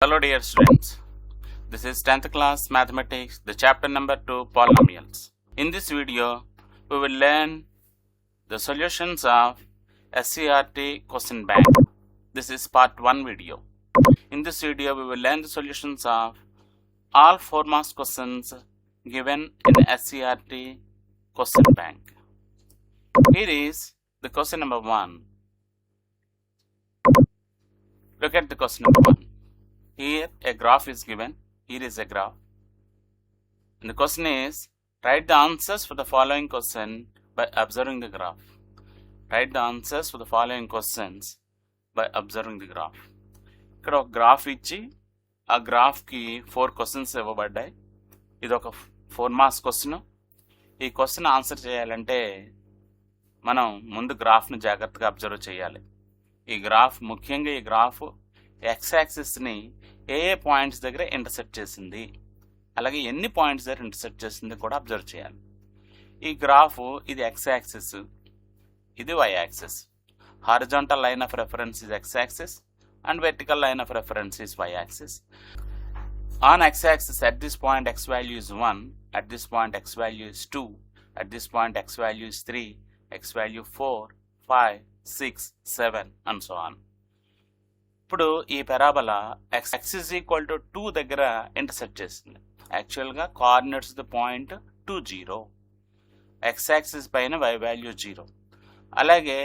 Hello dear students, this is 10th class mathematics, the chapter number 2 polynomials. In this video, we will learn the solutions of SCRT question bank. This is part 1 video. In this video, we will learn the solutions of all 4 marks questions given in SCRT question bank. Here is the question number 1. Look at the question number 1. Here a graph is given. Here is a graph. And the question is, write the answers for the following question by observing the graph. Write the answers for the following questions by observing the graph. ఇక్కడ ఒక graph ఇచ్చి ఆ గ్రాఫ్కి 4 questions ఇవ్వబడ్డాయి. ఇది ఒక 4 marks question. ఈ question answer చేయాలంటే మనం ముందు గ్రాఫ్ను జాగ్రత్తగా అబ్జర్వ్ చేయాలి. ఈ గ్రాఫ్ ముఖ్యంగా ఈ గ్రాఫ్ ఎక్స్ యాక్సిస్ని ఏ పాయింట్స్ దగ్గర ఇంటర్సెక్ట్ చేసింది, అలాగే ఎన్ని పాయింట్స్ దగ్గర ఇంటర్సెక్ట్ చేసింది కూడా అబ్జర్వ్ చేయాలి. ఈ గ్రాఫ్ ఇది ఎక్స్ యాక్సిస్, ఇది y axis. Horizontal line of reference is x axis and vertical line of reference is y-axis. On x-axis, at this point x value is 1, at this point x value is 2, at this point x value is 3, x value 4, 5, 6, 7 and so on. ఇప్పుడు ఈ parabola x is equal to 2 దగ్గర intersect చేస్తుంది. యాక్చువల్గా coordinates the point 2, 0. x axis పైన y value 0. అలాగే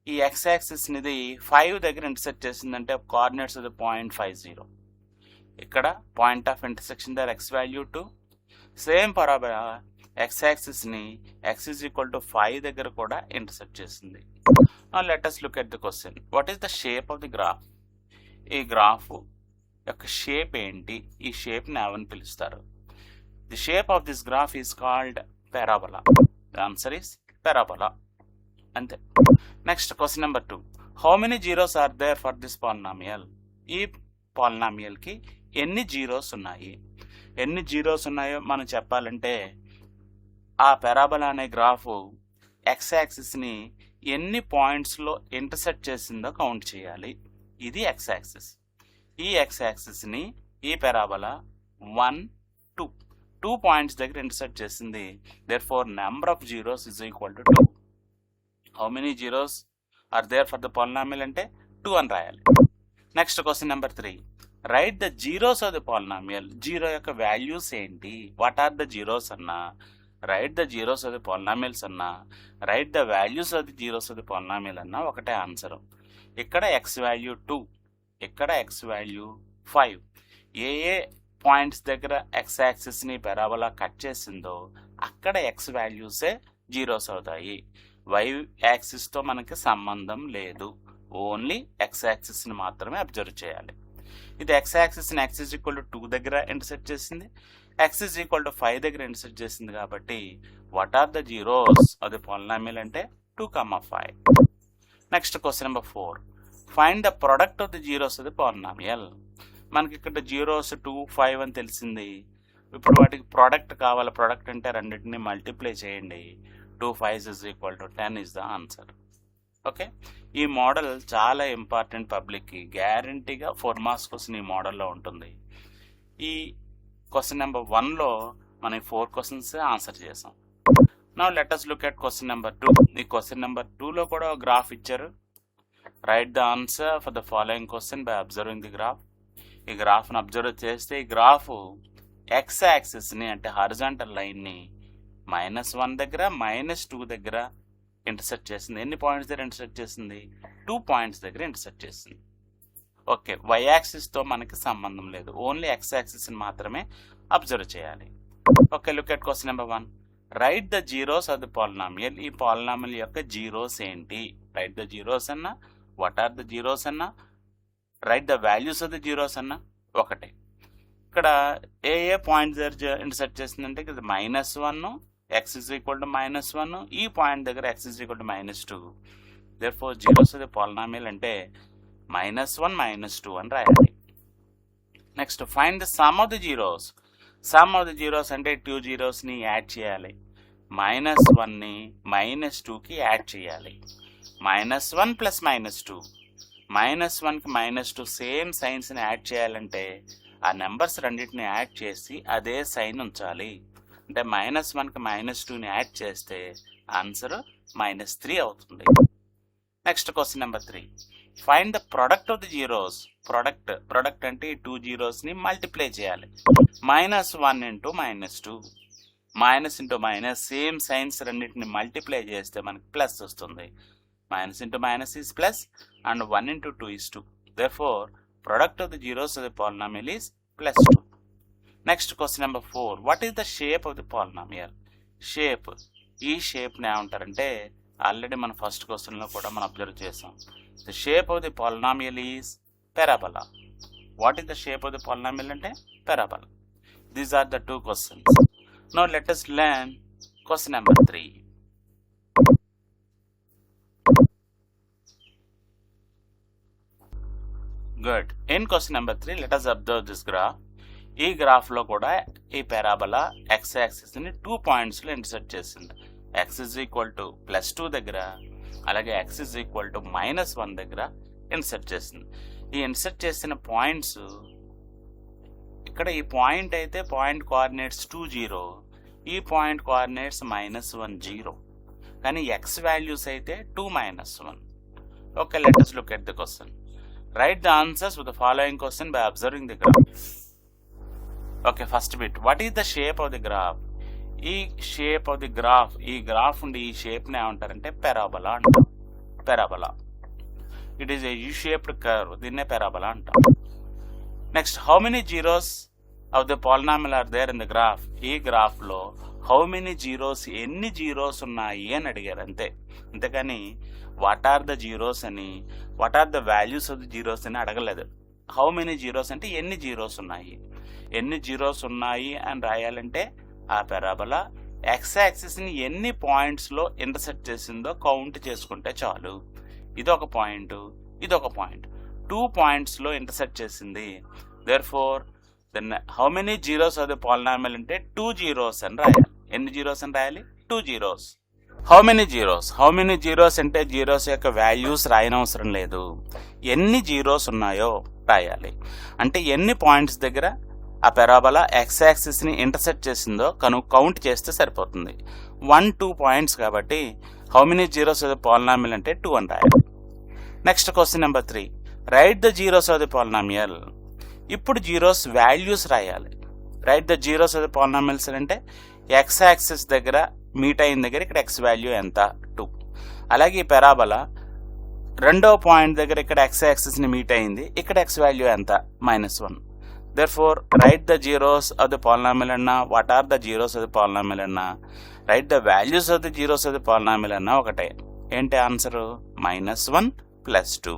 ఈ X axis ఇది 5 దగ్గర ఇంటర్సెక్ట్ చేసిందంటే కోఆర్డినేట్స్ ఆఫ్ ద పాయింట్ 5, 0. ఇక్కడ point of intersection their x value 2. Same parabola x యాక్సిస్ని ఎక్స్ ఈజ్ ఈక్వల్ టు 5 దగ్గర కూడా ఇంటర్సెక్ట్ చేసింది. Now let us look at the question. What is the shape of the graph? ఈ graph యొక్క shape ఏంటి? ఈ షేప్ని ఏమని పిలుస్తారు? The shape of this graph is called parabola. The answer is parabola. అంతే. Next question number 2. How many zeros are there for this polynomial? ఈ పాలినామియల్కి ఎన్ని జీరోస్ ఉన్నాయి? ఎన్ని జీరోస్ ఉన్నాయో మనం చెప్పాలంటే ఆ పారాబోలా అనే గ్రాఫ్ ఎక్స్ యాక్సిస్ని ఎన్ని పాయింట్స్లో ఇంటర్సెక్ట్ చేసిందో కౌంట్ చేయాలి. ఇది ఎక్స్ యాక్సిస్. ఈ ఎక్స్ యాక్సిస్ని ఈ పారాబోలా 1, 2 పాయింట్స్ దగ్గర ఇంటర్సెక్ట్ చేసింది. Therefore number of zeros is equal to 2. How many zeros are there for the polynomial అంటే 2 అని రాయాలి. Next question number 3. Write the zeros of the polynomial. Zero యొక్క values ఏంటి? What are the zeros అన్నా, write the zeros of the polynomials అన్నా, write the values of the zeros of the polynomial అన్నా ఒకటే answer. ఇక్కడ X value 2, ఇక్కడ X value 5. ఏ points దగ్గర X యాక్సిస్ని parabola cut చేసిందో అక్కడ ఎక్స్ వాల్యూసే జీరోస్ అవుతాయి. వై యాక్సిస్తో మనకి సంబంధం లేదు. ఓన్లీ ఎక్స్ యాక్సిస్ని మాత్రమే అబ్జర్వ్ చేయాలి. ఇది ఎక్స్ యాక్సిస్ని ఎక్స్ ఈజ్ ఈక్వల్ టు 2 దగ్గర ఇంటర్సెక్ట్ చేసింది, ఎక్స్ ఈజ్ ఈక్వల్ టు 5 దగ్గర ఇంటర్సెక్ట్ చేసింది. కాబట్టి what are the zeros of the polynomial అంటే 2, 5. Next question number 4. Find the product of the zeros of the polynomial. మనకి ఇక్కడ జీరోస్ 2, 5 అని తెలిసింది. ఇప్పుడు వాటికి ప్రోడక్ట్ కావాలి. ప్రోడక్ట్ అంటే రెండింటిని మల్టిప్లై చేయండి. 2 5s is equal to 10 is the answer. Okay, ఈ మోడల్ చాలా ఇంపార్టెంట్ పబ్లిక్కి. గ్యారంటీగా 4 మార్క్స్ క్వశ్చన్ ఈ మోడల్లో ఉంటుంది. ఈ క్వశ్చన్ నెంబర్ 1లో మనం 4 క్వశ్చన్స్ ఆన్సర్ చేసాం. Now let us look at question number 2. ఈ క్వశ్చన్ నెంబర్ 2లో కూడా ఒక గ్రాఫ్ ఇచ్చారు. Right the answer for the following question by observing the graph. ఈ గ్రాఫ్ను అబ్జర్వ్ చేస్తే ఈ గ్రాఫ్ ఎక్స్ యాక్సిస్ని అంటే హారిజాంటల్ లైన్ని -1 దగ్గర -2 దగ్గర ఇంటర్సెక్ట్ చేసింది. ఎన్ని పాయింట్స్ దగ్గర ఇంటర్సెక్ట్ చేసింది? 2 పాయింట్స్ దగ్గర ఇంటర్సెక్ట్ చేసింది. ఓకే, వై యాక్సిస్తో మనకి సంబంధం లేదు. ఓన్లీ ఎక్స్ యాక్సిస్ని మాత్రమే అబ్జర్వ్ చేయాలి. Okay, look at question number 1. Right the zeros of the polynomial. ఈ పాలినామియల్ యొక్క జీరోస్ ఏంటి? రైట్ ద జీరోస్ అన్నా, వాట్ ఆర్ ద జీరోస్ అన్నా, write the values of the zeros అన్నా ఒకటే. ఇక్కడ ఏ పాయింట్ దగ్గర ఇంటర్సెక్ట్ చేసిందంటే ఇది -1, x is equal to -1, ఈ పాయింట్ దగ్గర x is equal to -2. therefore zeros of the polynomial అంటే -1, -2 అని రాయాలి. Next find the sum of the zeros. Some of the zeros అంటే 2 జీరోస్ని యాడ్ చేయాలి. -1ని -2కి యాడ్ చేయాలి. -1 + -2 -1కి -2 సేమ్ సైన్స్ని యాడ్ చేయాలంటే ఆ నెంబర్స్ రెండింటిని యాడ్ చేసి అదే సైన్ ఉంచాలి. అంటే -1కి -2ని యాడ్ చేస్తే ఆన్సర్ -3 అవుతుంది. Next question number 3. Find the product of the zeros. Product అంటే ఈ 2 జీరోస్ని మల్టిప్లై చేయాలి. -1 into -2, minus into minus same signs రెండింటిని మల్టిప్లై చేస్తే మనకి ప్లస్ వస్తుంది. Minus into minus is plus and 1 into 2 is 2. Therefore, product of the zeros of the polynomial is +2. Next question number 4. What is the shape of the polynomial? Shape. ఈ షేప్ని ఏమంటారంటే already మన first క్వశ్చన్లో కూడా మనం observe చేసాం. The shape of the polynomial is parabola. What is the shape of the polynomial అంటే parabola. These are the two questions. Now let us learn question number 3. Good. In question number 3 let us observe this graph. ఈ గ్రాఫ్లో కూడా ఈ parabola x యాక్సిస్ని 2 పాయింట్స్లో intersect చేసింది. X is equal to +2 దగ్గర, అలాగే X is equal to -1 దగ్గర intersect చేసింది. ఈ ఇంటర్సెక్ట్ చేసిన పాయింట్స్ ఇక్కడ ఈ పాయింట్ అయితే పాయింట్ కోఆర్డినేట్స్ 2 0, ఈ పాయింట్ కోఆర్డినేట్స్ -1 0, కానీ ఎక్స్ వాల్యూస్ అయితే 2 -1. Okay, let us look at the question. Write the answers for the following question by observing the graph. Okay, first bit. What is the shape of the graph? ఈ shape of the graph, ఈ graph ఉండి ఈ షేప్ని ఏమంటారంటే parabola అంటారు. Parabola, it is a U shaped curve, దీన్నే parabola అంటాం. Next, how many zeros of the polynomial are there in the graph. ఈ గ్రాఫ్లో హౌ మెనీ జీరోస్, ఎన్ని జీరోస్ ఉన్నాయి అని అడిగారు అంతే. అంతేకాని వాట్ ఆర్ ద జీరోస్ అని, what are the values of the zeros అని అడగలేదు. హౌ మెనీ జీరోస్ అంటే ఎన్ని జీరోస్ ఉన్నాయి, ఎన్ని జీరోస్ ఉన్నాయి అని రాయాలంటే ఆ పారాబోలా ఎక్స్ యాక్సిస్ని ఎన్ని పాయింట్స్లో ఇంటర్సెక్ట్ చేసిందో కౌంట్ చేసుకుంటే చాలు. ఇదొక పాయింట్, ఇదొక పాయింట్, 2 పాయింట్స్లో ఇంటర్సెక్ట్ చేసింది. Therefore then how many zeros of the polynomial అంటే 2 జీరోస్ అని రాయాలి. ఎన్ని జీరోస్ అని రాయాలి? 2 zeros. How many zeros, how many zeros అంటే జీరోస్ యొక్క వాల్యూస్ రాయనవసరం లేదు, ఎన్ని జీరోస్ ఉన్నాయో రాయాలి. అంటే ఎన్ని పాయింట్స్ దగ్గర ఆ పారాబోలా ఎక్స్ యాక్సిస్ని ఇంటర్సెక్ట్ చేసిందో కౌంట్ చేస్తే సరిపోతుంది. 1, 2 పాయింట్స్ కాబట్టి how many zeros of the polynomial అంటే 2 అని రాయాలి. Next question number 3. Write the zeros of the polynomial. ఇప్పుడు జీరోస్ వాల్యూస్ రాయాలి. Right the zeros of the polynomials అంటే ఎక్స్ యాక్సిస్ దగ్గర మీట్ అయిన దగ్గర ఇక్కడ ఎక్స్ వాల్యూ ఎంత? 2. అలాగే ఈ పారాబోలా రెండో పాయింట్ దగ్గర ఇక్కడ ఎక్స్ యాక్సిస్ని మీట్ అయింది, ఇక్కడ ఎక్స్ వాల్యూ ఎంత? -1. Therefore, write the zeros of the polynomial అన్నా, what are the zeros of the polynomial అన్నా, write the values of the zeros of the polynomial అన్నా ఒకటే. ఏంటి answer? -1 +2.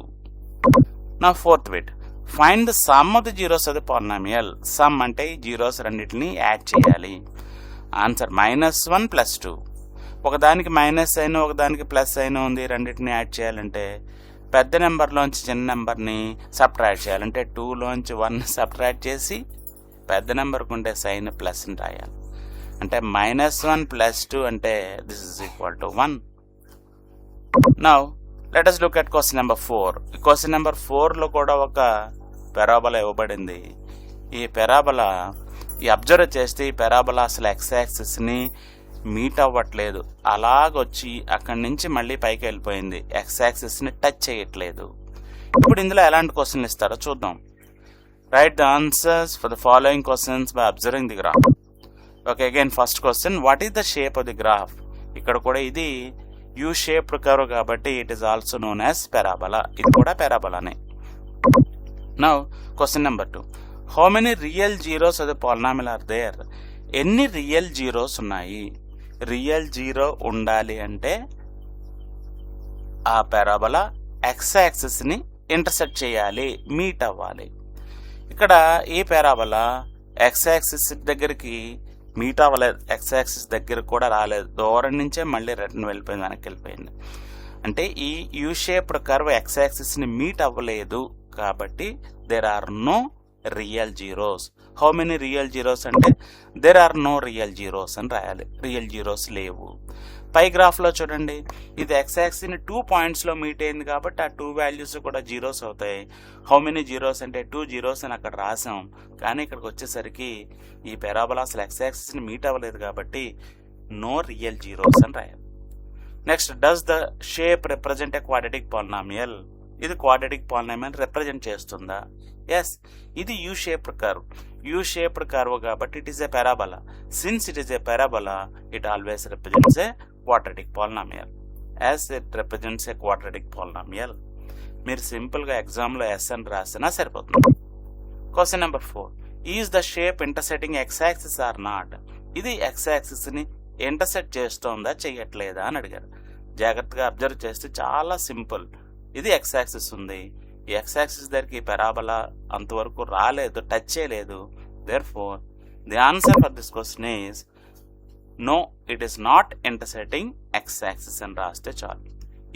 Now fourth bit. Find the sum of the zeros of the polynomial. Sum అంటే ఈ zeros రెండింటిని add చేయాలి. Answer -1 +2. ఒకదానికి minus అయిన ఒకదానికి ప్లస్ అయిన ఉంది, రెండింటిని యాడ్ చేయాలంటే పెద్ద నెంబర్లోంచి చిన్న నెంబర్ని సబ్ట్రాక్ట్ చేయాలంటే 2లోంచి 1 సబ్ట్రాక్ట్ చేసి పెద్ద నెంబర్కి ఉండే సైన్ ప్లస్ని రాయాలి. అంటే -1 +2 అంటే this is equal to 1. Now let us look at question number 4. Question number 4లో కూడా ఒక పారాబోలా ఇవ్వబడింది. ఈ పారాబోలా అబ్జర్వ్ చేస్తే ఈ పారాబోలా అసలు ఎక్స్ యాక్సిస్ని మీట్ అవ్వట్లేదు, అలాగొచ్చి అక్కడి నుంచి మళ్ళీ పైకి వెళ్ళిపోయింది, ఎక్స్ యాక్సిస్ని టచ్ చేయట్లేదు. ఇప్పుడు ఇందులో ఎలాంటి క్వశ్చన్లు ఇస్తారో చూద్దాం. Write the answers for the following questions by observing the graph. Okay, again first question, what is the shape of the graph. ఇక్కడ కూడా ఇది యూ షేప్డ్ కర్వ్ కాబట్టి it is also known as parabola. ఇది కూడా పారాబోలానే. Now question number 2. How many real zeros of the polynomial are there. ఎన్ని real zeros ఉన్నాయి? Real zero ఉండాలి అంటే ఆ పారాబోలా ఎక్స్ యాక్సిస్ని ఇంటర్సెక్ట్ చేయాలి, మీట్ అవ్వాలి. ఇక్కడ ఈ పారాబోలా ఎక్స్ యాక్సిస్ దగ్గరికి మీట్ అవ్వలేదు, ఎక్స్ యాక్సిస్ దగ్గర కూడా రాలేదు, దూరం నుంచే మళ్ళీ రిటర్న్ వెళ్ళిపోయింది, వెనక్కి వెళ్ళిపోయింది. అంటే ఈ యూ షేప్డ్ కర్వ్ ఎక్స్ యాక్సిస్ని మీట్ అవ్వలేదు కాబట్టి there are no real zeros. How many real zeros అంటే there are no real zeros అని రాయాలి. రియల్ జీరోస్ లేవు. పై గ్రాఫ్లో చూడండి, ఇది ఎక్స్ యాక్సిస్ని 2 పాయింట్స్లో మీట్ అయింది కాబట్టి ఆ 2 వాల్యూస్ కూడా జీరోస్ అవుతాయి. హౌ మెనీ జీరోస్ అంటే 2 జీరోస్ అని అక్కడ రాసాం. కానీ ఇక్కడికి వచ్చేసరికి ఈ పారాబోలా అసలు ఎక్స్ యాక్సిస్ని మీట్ అవ్వలేదు కాబట్టి నో రియల్ జీరోస్ అని రాయాలి. Next, does the shape represent a quadratic polynomial? ఇది క్వాడ్రాటిక్ పాలినామియల్ రిప్రజెంట్ చేస్తుందా? ఎస్, ఇది U shaped curve. U shaped curve కాబట్టి it is a parabola. Since it is a parabola, it always represents a quadratic polynomial. As it represents a quadratic polynomial, మీరు సింపుల్గా ఎగ్జామ్లో yes అని రాసినా సరిపోతుంది. Question number 4, is the shape intersecting x axis or not? ఇది X యాక్సిస్ని intersect చేస్తోందా చెయ్యట్లేదా అని అడిగారు. జాగ్రత్తగా అబ్జర్వ్ చేస్తే చాలా సింపుల్. ఇది ఎక్స్ యాక్సిస్ ఉంది, ఈ ఎక్స్ యాక్సిస్ దగ్గరికి ఈ పారాబోలా అంతవరకు రాలేదు, టచ్ చేయలేదు. Therefore the answer for this question is no, it is not intersecting x axis అని రాస్తే చాలు.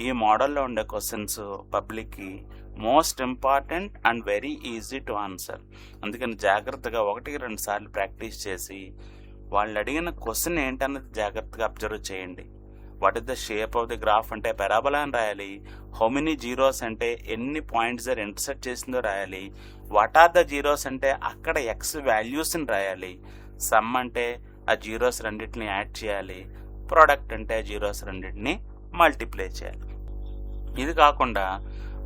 ఈ మోడల్లో ఉండే క్వశ్చన్స్ పబ్లిక్కి most important and very easy to answer. అందుకని జాగ్రత్తగా 1-2 సార్లు ప్రాక్టీస్ చేసి వాళ్ళు అడిగిన క్వశ్చన్ ఏంటన్నది జాగ్రత్తగా అబ్జర్వ్ చేయండి. What is the shape of the graph అంటే పారాబోలా అని రాయాలి. హౌ మెనీ జీరోస్ అంటే ఎన్ని పాయింట్స్ దగ్గర ఇంటర్సెక్ట్ చేసిందో రాయాలి. వాట్ ఆర్ ద జీరోస్ అంటే అక్కడ ఎక్స్ వాల్యూస్ని రాయాలి. సమ్ అంటే ఆ జీరోస్ రెండింటిని యాడ్ చేయాలి. ప్రోడక్ట్ అంటే ఆ జీరోస్ రెండింటిని మల్టిప్లై చేయాలి. ఇది కాకుండా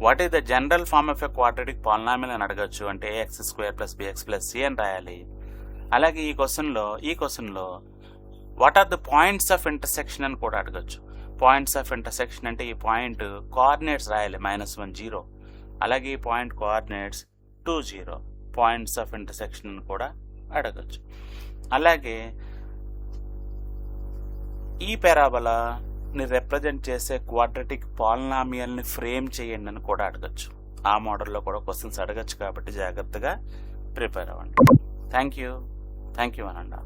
what is the general form of a quadratic polynomial అని అడగచ్చు. అంటే ax² + bx + c అని రాయాలి. అలాగే ఈ క్వశ్చన్లో what are the points of intersection అని కూడా అడగచ్చు. పాయింట్స్ ఆఫ్ ఇంటర్సెక్షన్ అంటే ఈ పాయింట్ కోఆర్డినేట్స్ రాయాలి, -1 0. అలాగే ఈ point coordinates 2 0. Points of intersection అని కూడా అడగచ్చు. అలాగే ఈ పారాబోలాని రిప్రజెంట్ చేసే క్వాడ్రాటిక్ పాలినామియల్ని ఫ్రేమ్ చేయండి అని కూడా అడగచ్చు. ఆ మోడల్లో కూడా క్వశ్చన్స్ అడగచ్చు కాబట్టి జాగ్రత్తగా ప్రిపేర్ అవ్వండి. థ్యాంక్ యూ అనండి.